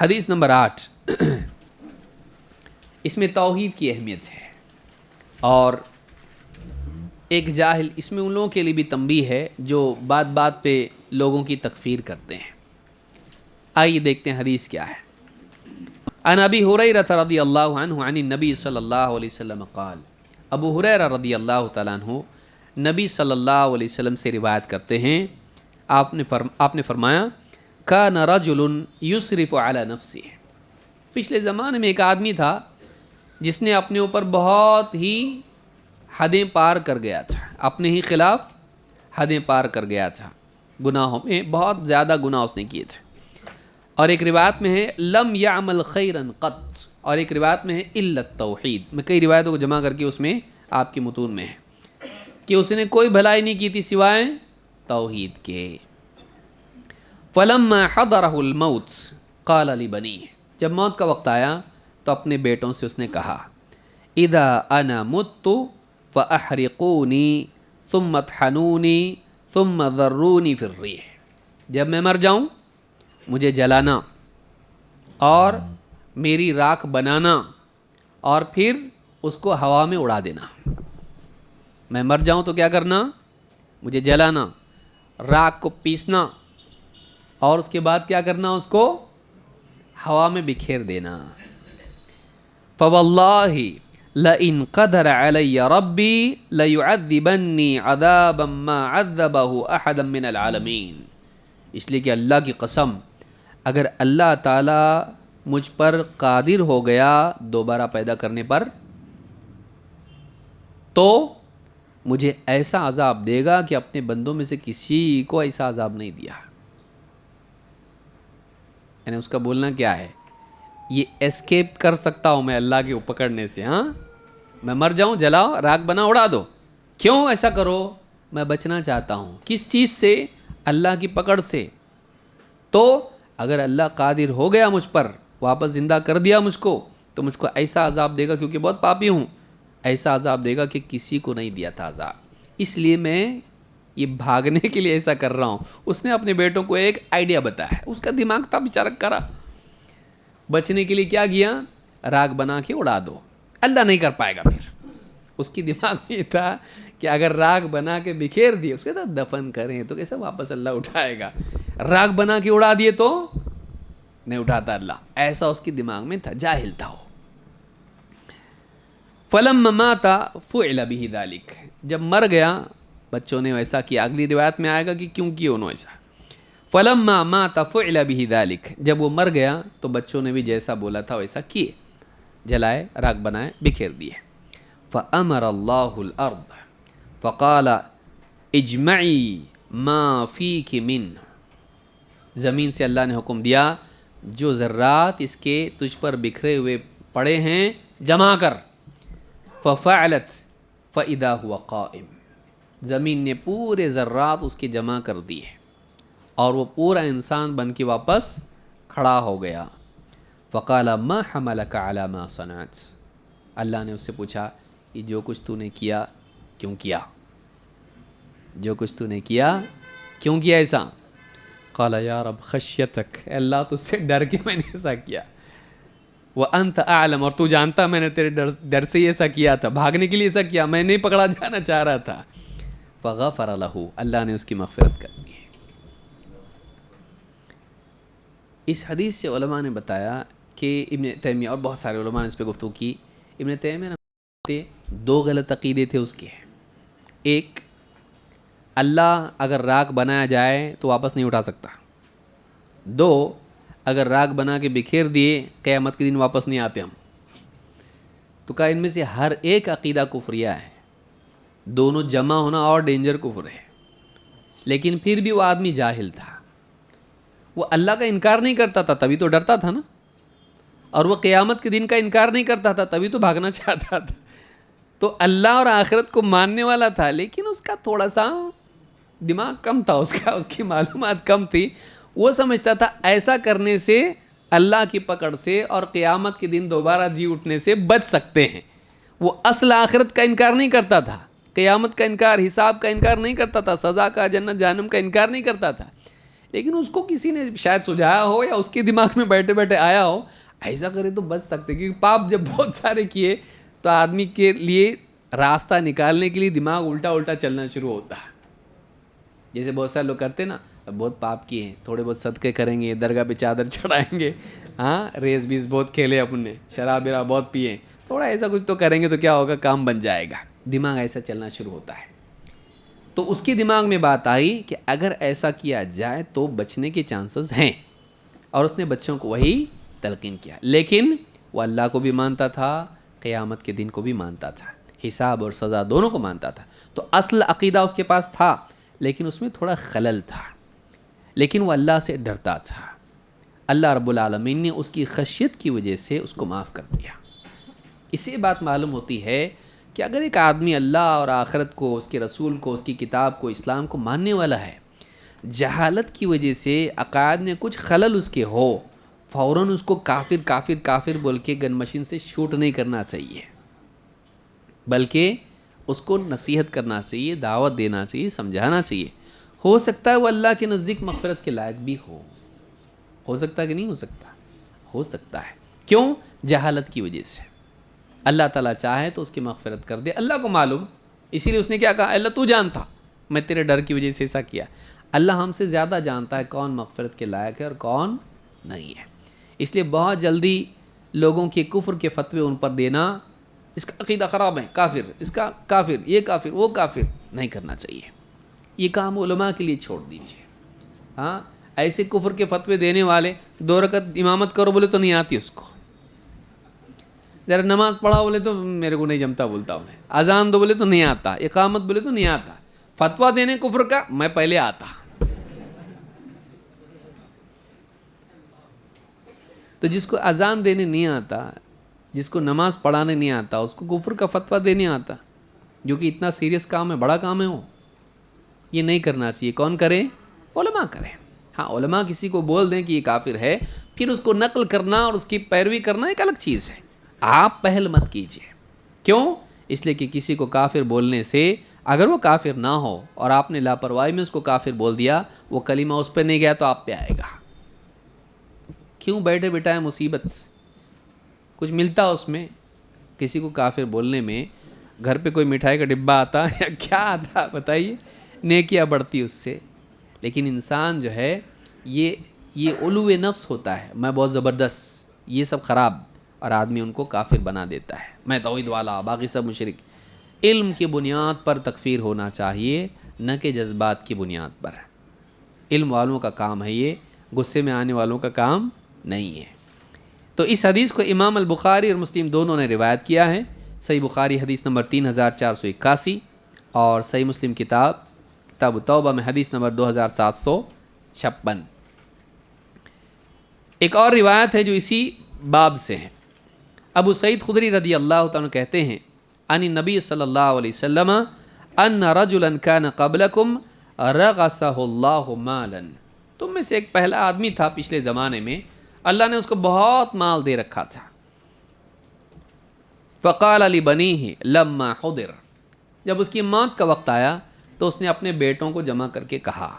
حدیث نمبر 8 اس میں توحید کی اہمیت ہے، اور ایک جاہل، اس میں ان لوگوں کے لیے بھی تنبیہ ہے جو بات بات پہ لوگوں کی تکفیر کرتے ہیں۔ آئیے دیکھتے ہیں حدیث کیا ہے۔ عن ابی ہریرہ رضی اللہ عنہ عن النبی صلی اللہ علیہ وسلم قال، ابو ہریرہ رضی اللہ تعالیٰ عنہ نبی صلی اللہ علیہ وسلم سے روایت کرتے ہیں، آپ نے فرمایا کان رجل یسرف علی نفسہ، پچھلے زمانے میں ایک آدمی تھا جس نے اپنے اوپر بہت ہی حدیں پار کر گیا تھا، اپنے ہی خلاف حدیں پار کر گیا تھا، گناہوں میں بہت زیادہ گناہ اس نے کیے تھے۔ اور ایک روایت میں ہے لم یعمل خیرا قط، اور ایک روایت میں ہے الا التوحید۔ میں کئی روایتوں کو جمع کر کے اس میں آپ کے متون میں ہے کہ اس نے کوئی بھلائی نہیں کی تھی سوائے توحید کے۔ فلما حضرہ الموت قال لبنیہ، جب موت کا وقت آیا تو اپنے بیٹوں سے اس نے کہا اذا انا مت فاحرقونی ثم اطحنونی ثم ذرونی فی الریح، جب میں مر جاؤں مجھے جلانا اور میری راکھ بنانا اور پھر اس کو ہوا میں اڑا دینا۔ میں مر جاؤں تو کیا کرنا؟ مجھے جلانا، راکھ کو پیسنا، اور اس کے بعد کیا کرنا؟ اس کو ہوا میں بکھیر دینا۔ فواللہ لئن قدر علی ربی لیعذبنی عذابا ما عذبہ احدا من العالمین، اس لیے کہ اللہ کی قسم، اگر اللہ تعالیٰ مجھ پر قادر ہو گیا دوبارہ پیدا کرنے پر تو مجھے ایسا عذاب دے گا کہ اپنے بندوں میں سے کسی کو ایسا عذاب نہیں دیا۔ یعنی اس کا بولنا کیا ہے؟ یہ اسکیپ کر سکتا ہوں میں اللہ کے پکڑنے سے، ہاں میں مر جاؤں، جلاؤ، راکھ بنا، اڑا دو، کیوں ایسا کرو؟ میں بچنا چاہتا ہوں کس چیز سے؟ اللہ کی پکڑ سے۔ تو اگر اللہ قادر ہو گیا مجھ پر، واپس زندہ کر دیا مجھ کو، تو مجھ کو ایسا عذاب دے گا، کیونکہ بہت پاپی ہوں، ایسا عذاب دے گا کہ کسی کو نہیں دیا تھا عذاب، اس لیے میں یہ بھاگنے کے لیے ایسا کر رہا ہوں۔ اس نے اپنے بیٹوں کو ایک آئیڈیا بتایا، اس کا دماغ تھا بیچارہ کرا، بچنے کے لیے کیا کیا؟ راکھ بنا کے اڑا دو، اللہ نہیں کر پائے گا۔ پھر اس کی دماغ میں یہ تھا کہ اگر راکھ بنا کے بکھیر دیے، اس کے ساتھ دفن کریں تو کیسے واپس اللہ اٹھائے گا؟ راکھ بنا کے اڑا دیے تو نہیں اٹھاتا اللہ، ایسا اس کے دماغ میں تھا، جاہل تھا وہ۔ فلما مات فعل به ذلك، جب مر گیا بچوں نے ویسا کیا۔ اگلی روایت میں آئے گا کہ کیوں کیا انہوں ایسا۔ فلما مات فعل به ذلك، جب وہ مر گیا تو بچوں نے بھی جیسا بولا تھا ویسا کیے، جلائے، راکھ بنائے، بکھیر دیے۔ فامر اللہ الارض فقال اجمعی ما فیک من، زمین سے اللہ نے حکم دیا جو ذرات اس کے تجھ پر بکھرے ہوئے پڑے ہیں جمع کر۔ ففعلت فاذا هو قائم، زمین نے پورے ذرات اس کے جمع کر دیے اور وہ پورا انسان بن کے واپس کھڑا ہو گیا۔ فقال ما حملك على ما صنعت، اللہ نے اس سے پوچھا یہ جو کچھ تو نے کیا کیوں کیا؟ جو کچھ تو نے کیا کیوں کیا ایسا؟ قال یا رب خشیتک، اے اللہ تجھ سے ڈر کے میں نے ایسا کیا، وانت اعلم، اور تو جانتا میں نے تیرے ڈر سے ایسا کیا تھا، بھاگنے کے لیے ایسا کیا، میں نہیں پکڑا جانا چاہ رہا تھا۔ فغفر له، اللہ نے اس کی مغفرت کر دی۔ اس حدیث سے علماء نے بتایا کہ ابن تیمیہ اور بہت سارے علماء نے اس پہ گفتگو کی، ابن تیمیہ نے دو غلط عقیدے تھے اس کے۔ ایک، اللہ اگر راکھ بنایا جائے تو واپس نہیں اٹھا سکتا۔ دو، اگر راکھ بنا کے بکھیر دیے قیامت کے دن واپس نہیں آتے ہم۔ تو کہا ان میں سے ہر ایک عقیدہ کفریہ ہے، دونوں جمع ہونا اور ڈینجر کفر ہے۔ لیکن پھر بھی وہ آدمی جاہل تھا، وہ اللہ کا انکار نہیں کرتا تھا تبھی تو ڈرتا تھا نا، اور وہ قیامت کے دن کا انکار نہیں کرتا تھا تبھی تو بھاگنا چاہتا تھا۔ تو اللہ اور آخرت کو ماننے والا تھا، لیکن اس کا تھوڑا سا دماغ کم تھا، اس کی معلومات کم تھی۔ وہ سمجھتا تھا ایسا کرنے سے اللہ کی پکڑ سے اور قیامت کے دن دوبارہ جی اٹھنے سے بچ سکتے ہیں۔ وہ اصل آخرت کا انکار نہیں کرتا تھا، قیامت کا انکار، حساب کا انکار نہیں کرتا تھا، سزا کا، جنت جہنم کا انکار نہیں کرتا تھا۔ لیکن اس کو کسی نے شاید سجھایا ہو یا اس کے دماغ میں بیٹھے بیٹھے آیا ہو ایسا کرے تو بچ سکتے، کیونکہ پاپ جب بہت سارے کیے تو آدمی کے لیے راستہ نکالنے کے لیے دماغ الٹا الٹا چلنا شروع ہوتا ہے. جیسے بہت سارے لوگ کرتے نا، بہت پاپ کیے ہیں، تھوڑے بہت صدقے کریں گے، درگاہ پہ چادر چڑھائیں گے، ہاں ریس بیس بہت کھیلے اپن نے، شراب براب بہت پیے، تھوڑا ایسا کچھ تو کریں گے تو کیا ہوگا، کام بن جائے گا. دماغ ایسا چلنا شروع ہوتا ہے. تو اس کے دماغ میں بات آئی کہ اگر ایسا کیا جائے تو بچنے کے چانسز ہیں، اور اس نے بچوں کو وہی تلقین کیا. لیکن وہ اللہ کو بھی مانتا تھا، قیامت کے دن کو بھی مانتا تھا، حساب اور سزا دونوں کو مانتا تھا. تو اصل عقیدہ اس کے پاس تھا، لیکن اس میں تھوڑا خلل تھا، لیکن وہ اللہ سے ڈرتا تھا. اللہ رب العالمین نے اس کی خشیت کی وجہ سے اس کو معاف کر دیا. اس سے بات معلوم ہوتی ہے کہ اگر ایک آدمی اللہ اور آخرت کو، اس کے رسول کو، اس کی کتاب کو، اسلام کو ماننے والا ہے، جہالت کی وجہ سے عقائد میں کچھ خلل اس کے ہو، فوراً اس کو کافر کافر کافر بول کے گن مشین سے شوٹ نہیں کرنا چاہیے، بلکہ اس کو نصیحت کرنا چاہیے، دعوت دینا چاہیے، سمجھانا چاہیے. ہو سکتا ہے وہ اللہ کے نزدیک مغفرت کے لائق بھی ہو سکتا ہے کہ نہیں ہو سکتا، ہو سکتا ہے. کیوں؟ جہالت کی وجہ سے. اللہ تعالیٰ چاہے تو اس کی مغفرت کر دے، اللہ کو معلوم. اسی لیے اس نے کیا کہا، اللہ تو جانتا، میں تیرے ڈر کی وجہ سے ایسا کیا. اللہ ہم سے زیادہ جانتا ہے کون مغفرت کے لائق ہے اور کون نہیں ہے. اس لیے بہت جلدی لوگوں کے کفر کے فتوے ان پر دینا، اس کا عقیدہ خراب ہے، کافر، اس کا کافر، یہ کافر، وہ کافر، نہیں کرنا چاہیے. یہ کام علماء کے لیے چھوڑ دیجیے. ہاں ایسے کفر کے فتوے دینے والے، 2 رکعت امامت کرو بولے تو نہیں آتی اس کو، ذرا نماز پڑھا بولے تو میرے کو نہیں جمتا بولتا انہیں، اذان دو بولے تو نہیں آتا، اقامت بولے تو نہیں آتا، فتویٰ دینے کفر کا میں پہلے آتا. تو جس کو اذان دینے نہیں آتا، جس کو نماز پڑھانے نہیں آتا، اس کو کفر کا فتویٰ دینے آتا، جو کہ اتنا سیریس کام ہے، بڑا کام ہے. وہ یہ نہیں کرنا چاہیے. کون کرے؟ علماء کریں. ہاں علماء کسی کو بول دیں کہ یہ کافر ہے، پھر اس کو نقل کرنا اور اس کی پیروی کرنا ایک الگ چیز ہے. آپ پہل مت کیجیے. کیوں؟ اس لیے کہ کسی کو کافر بولنے سے، اگر وہ کافر نہ ہو اور آپ نے لاپرواہی میں اس کو کافر بول دیا، وہ کلمہ اس پہ نہیں گیا تو آپ پہ آئے گا. کیوں بیٹھے بٹھائے مصیبت؟ کچھ ملتا اس میں؟ کسی کو کافر بولنے میں گھر پہ کوئی مٹھائی کا ڈبہ آتا یا کیا آتا بتائیے؟ نیکیاں بڑھتی اس سے. لیکن انسان جو ہے یہ علو نفس ہوتا ہے، میں بہت زبردست، یہ سب خراب، اور آدمی ان کو کافر بنا دیتا ہے. میں توحید والا، باقی سب مشرک. علم کی بنیاد پر تکفیر ہونا چاہیے، نہ کہ جذبات کی بنیاد پر. علم والوں کا کام ہے یہ، غصے میں آنے والوں کا کام نہیں ہے. تو اس حدیث کو امام البخاری اور مسلم دونوں نے روایت کیا ہے. صحیح بخاری حدیث نمبر 3481 اور صحیح مسلم کتاب التوبہ میں حدیث نمبر 2756. ایک اور روایت ہے جو اسی باب سے ہے. ابو سعید خدری رضی اللہ تعالیٰ کہتے ہیں، ان نبی صلی اللہ علیہ وسلم ان رجلا کان قبلکم رغسہ اللہ مالا. تم میں سے ایک پہلا آدمی تھا پچھلے زمانے میں، اللہ نے اس کو بہت مال دے رکھا تھا. فقال لبنیہ لما حضر، جب اس کی موت کا وقت آیا تو اس نے اپنے بیٹوں کو جمع کر کے کہا،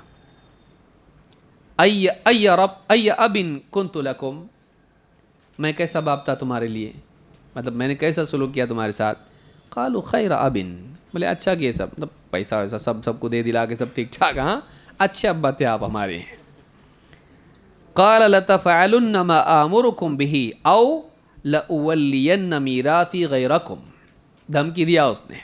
ای ابن کنت لکم، میں کیسا باپ تھا تمہارے لیے، مطلب میں نے کیسا سلوک کیا تمہارے ساتھ. قالوا خیر ابن، بولے اچھا کہ سب، مطلب پیسہ ویسا سب کو دے دلا کے سب ٹھیک ٹھاک، ہاں اچھے ابا تھے آپ ہمارے. قال لتفعلن ما آمرکم به او لأولین میراثی غیرکم. دھمکی دیا اس نے،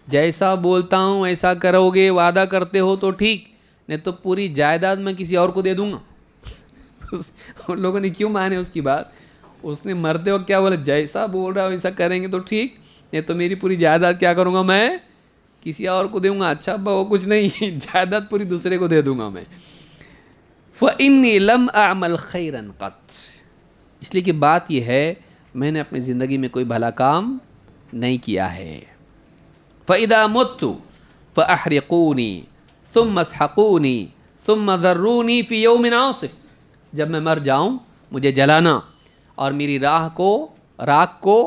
جیسا بولتا ہوں ایسا کرو گے، وعدہ کرتے ہو تو ٹھیک، نہیں تو پوری جائیداد میں کسی اور کو دے دوں گا. ان لوگوں نے کیوں مانے اس کی بات؟ اس نے مرتے وقت کیا بولا، جیسا بول رہا ہو ویسا کریں گے تو ٹھیک، نہیں تو میری پوری جائیداد کیا کروں گا، میں کسی اور کو دوں گا. اچھا ابا وہ کچھ نہیں، جائیداد پوری دوسرے کو دے دوں گا میں. فإنی لم اعمل خیرا قط، اس لیے کہ بات یہ ہے میں نے اپنی زندگی میں کوئی بھلا کام نہیں کیا ہے. فإذا مت فأحرقونی ثم اسحقونی ثم ذرونی فی یوم عاصف، جب میں مر جاؤں مجھے جلانا اور میری راکھ کو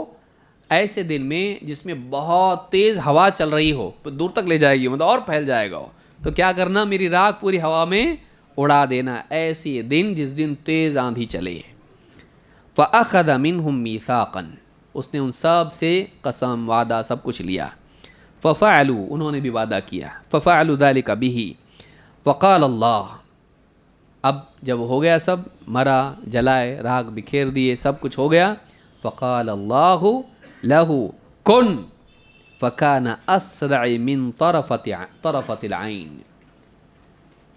ایسے دن میں جس میں بہت تیز ہوا چل رہی ہو، دور تک لے جائے گی، مطلب اور پھیل جائے گا. تو کیا کرنا، میری راکھ پوری ہوا میں اڑا دینا ایسی دن جس دن تیز آندھی چلے. فَأَخَذَ مِنْهُمْ مِيثَاقًا اس نے ان سب سے قسم وعدہ سب کچھ لیا. فَفَعَلُوا انہوں نے بھی وعدہ کیا. فَفَعَلُوا ذَلِكَ بِهِ وَقَالَ اللَّهُ اب جب ہو گیا سب، مرا جلائے راگ بکھیر دیے سب کچھ ہو گیا. فقال اللہ لہ کن فکان اسرع من طرفۃ العین.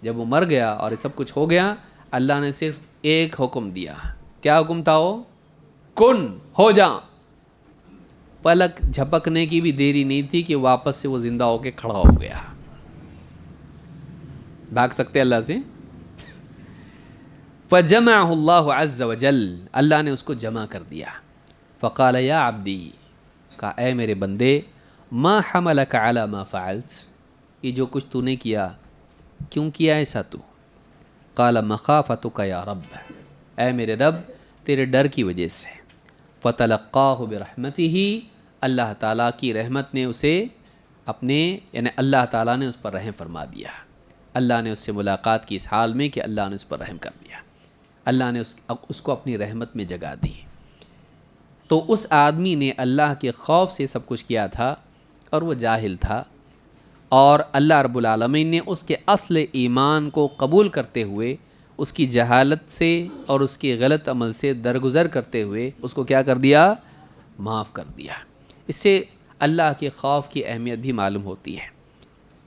جب وہ مر گیا اور یہ سب کچھ ہو گیا، اللہ نے صرف ایک حکم دیا. کیا حکم تھا وہ؟ کن، ہو جا. پلک جھپکنے کی بھی دیری نہیں تھی کہ واپس سے وہ زندہ ہو کے کھڑا ہو گیا. بھاگ سکتے اللہ سے؟ فجمعہ اللہ عز وجل اللہ نے اس کو جمع کر دیا. فقال یا عبدی کہا اے میرے بندے، ما حملک علی ما فعلت یہ جو کچھ تو نے کیا کیوں کیا ایسا تو؟ قال مخافتک یا رب اے میرے رب تیرے ڈر کی وجہ سے. فتلقاہ برحمتہ اللہ تعالیٰ کی رحمت نے اسے اپنے یعنی اللہ تعالیٰ نے اس پر رحم فرما دیا. اللہ نے اس سے ملاقات کی اس حال میں کہ اللہ نے اس پر رحم کر دیا. اللہ نے اس کو اپنی رحمت میں جگہ دی. تو اس آدمی نے اللہ کے خوف سے سب کچھ کیا تھا اور وہ جاہل تھا، اور اللہ رب العالمین نے اس کے اصل ایمان کو قبول کرتے ہوئے اس کی جہالت سے اور اس کے غلط عمل سے درگزر کرتے ہوئے اس کو کیا کر دیا؟ معاف کر دیا. اس سے اللہ کے خوف کی اہمیت بھی معلوم ہوتی ہے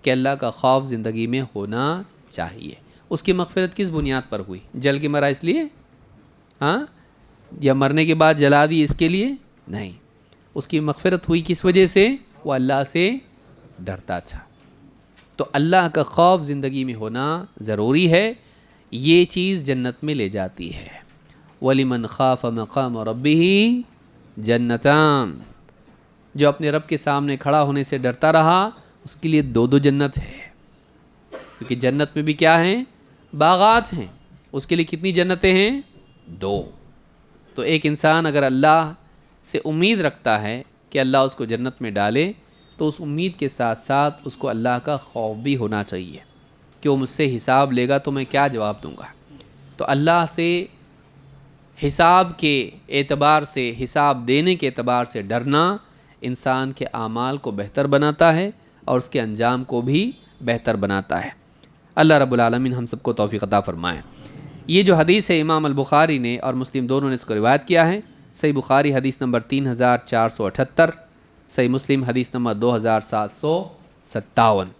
کہ اللہ کا خوف زندگی میں ہونا چاہیے. اس کی مغفرت کس بنیاد پر ہوئی؟ جل کے مرا اس لیے؟ ہاں، یا مرنے کے بعد جلا دی اس کے لیے؟ نہیں. اس کی مغفرت ہوئی کس وجہ سے؟ وہ اللہ سے ڈرتا تھا. تو اللہ کا خوف زندگی میں ہونا ضروری ہے. یہ چیز جنت میں لے جاتی ہے. وَلِمَنْ خَافَ مَقَامَ رَبِّهِ جنتان جو اپنے رب کے سامنے کھڑا ہونے سے ڈرتا رہا اس کے لیے دو جنت ہے. کیونکہ جنت میں بھی کیا ہیں؟ باغات ہیں. اس کے لیے کتنی جنتیں ہیں؟ 2. تو ایک انسان اگر اللہ سے امید رکھتا ہے کہ اللہ اس کو جنت میں ڈالے تو اس امید کے ساتھ ساتھ اس کو اللہ کا خوف بھی ہونا چاہیے کہ وہ مجھ سے حساب لے گا تو میں کیا جواب دوں گا. تو اللہ سے حساب کے اعتبار سے، حساب دینے کے اعتبار سے ڈرنا انسان کے اعمال کو بہتر بناتا ہے اور اس کے انجام کو بھی بہتر بناتا ہے. اللہ رب العالمین ہم سب کو توفیق عطا فرمائے. یہ جو حدیث ہے امام البخاری نے اور مسلم دونوں نے اس کو روایت کیا ہے. صحیح بخاری حدیث نمبر 3478، صحیح مسلم حدیث نمبر 2757.